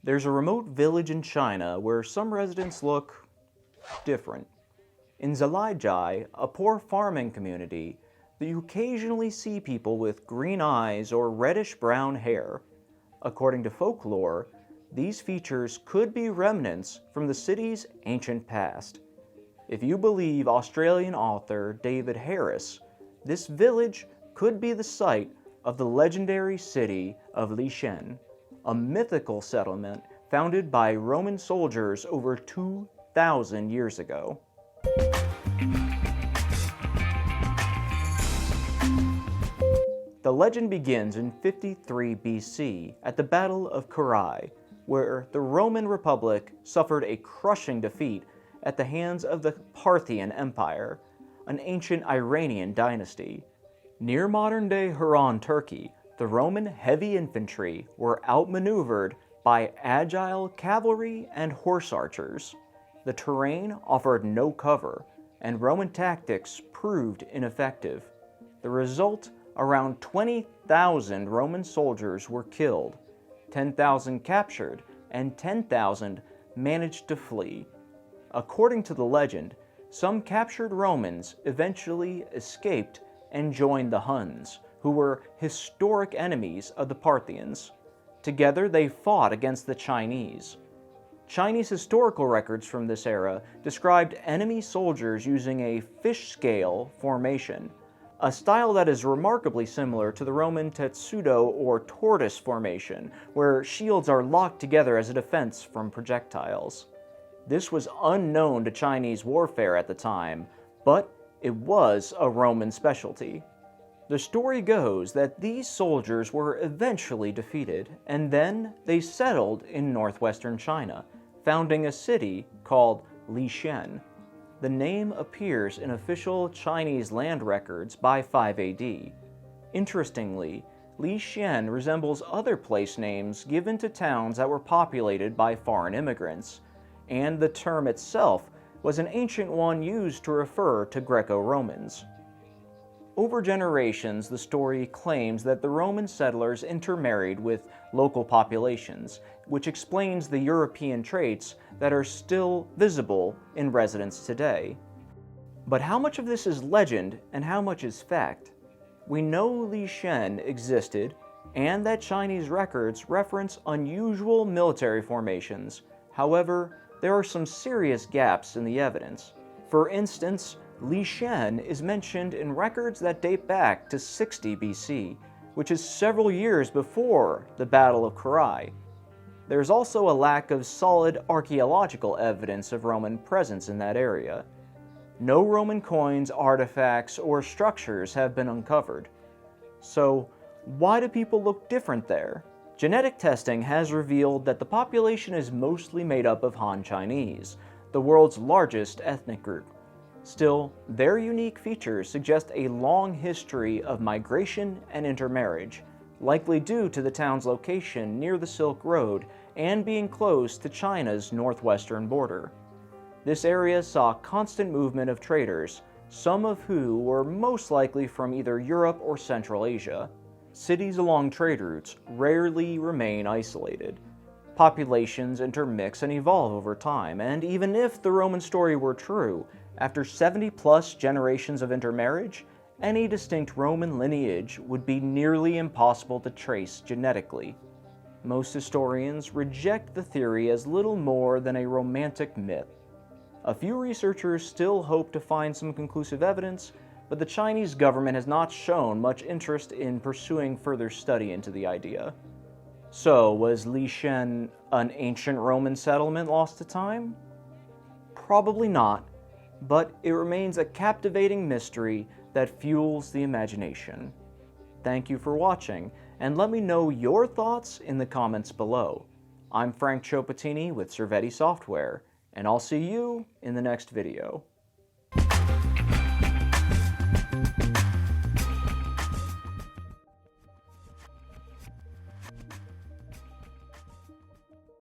There's a remote village in China where some residents look different. In Zhalijai, a poor farming community, you occasionally see people with green eyes or reddish-brown hair. According to folklore, these features could be remnants from the city's ancient past. If you believe Australian author David Harris, this village could be the site of the legendary city of Liqian, a mythical settlement founded by Roman soldiers over 2,000 years ago. The legend begins in 53 BC at the Battle of Carrhae, where the Roman Republic suffered a crushing defeat at the hands of the Parthian Empire, an ancient Iranian dynasty. Near modern-day Haran, Turkey, the Roman heavy infantry were outmaneuvered by agile cavalry and horse archers. The terrain offered no cover, and Roman tactics proved ineffective. The result, around 20,000 Roman soldiers were killed, 10,000 captured, and 10,000 managed to flee. According to the legend, some captured Romans eventually escaped and joined the Huns, who were historic enemies of the Parthians. Together they fought against the Chinese. Chinese historical records from this era described enemy soldiers using a fish scale formation, a style that is remarkably similar to the Roman tetsudo or tortoise formation, where shields are locked together as a defense from projectiles. This was unknown to Chinese warfare at the time, but it was a Roman specialty. The story goes that these soldiers were eventually defeated, and then they settled in northwestern China, founding a city called Liqian. The name appears in official Chinese land records by 5 AD. Interestingly, Liqian resembles other place names given to towns that were populated by foreign immigrants, and the term itself was an ancient one used to refer to Greco-Romans. Over generations, the story claims that the Roman settlers intermarried with local populations, which explains the European traits that are still visible in residents today. But how much of this is legend and how much is fact? We know Liqian existed, and that Chinese records reference unusual military formations. However, there are some serious gaps in the evidence. For instance, Liqian is mentioned in records that date back to 60 BC, which is several years before the Battle of Carrhae. There's also a lack of solid archaeological evidence of Roman presence in that area. No Roman coins, artifacts, or structures have been uncovered. So, why do people look different there? Genetic testing has revealed that the population is mostly made up of Han Chinese, the world's largest ethnic group. Still, their unique features suggest a long history of migration and intermarriage, likely due to the town's location near the Silk Road and being close to China's northwestern border. This area saw constant movement of traders, some of who were most likely from either Europe or Central Asia. Cities along trade routes rarely remain isolated. Populations intermix and evolve over time, and even if the Roman story were true, after 70+ generations of intermarriage, any distinct Roman lineage would be nearly impossible to trace genetically. Most historians reject the theory as little more than a romantic myth. A few researchers still hope to find some conclusive evidence, but the Chinese government has not shown much interest in pursuing further study into the idea. So, was Liqian an ancient Roman settlement lost to time? Probably not, but it remains a captivating mystery that fuels the imagination. Thank you for watching, and let me know your thoughts in the comments below. I'm Frank Ciopatini with Servetti Software, and I'll see you in the next video.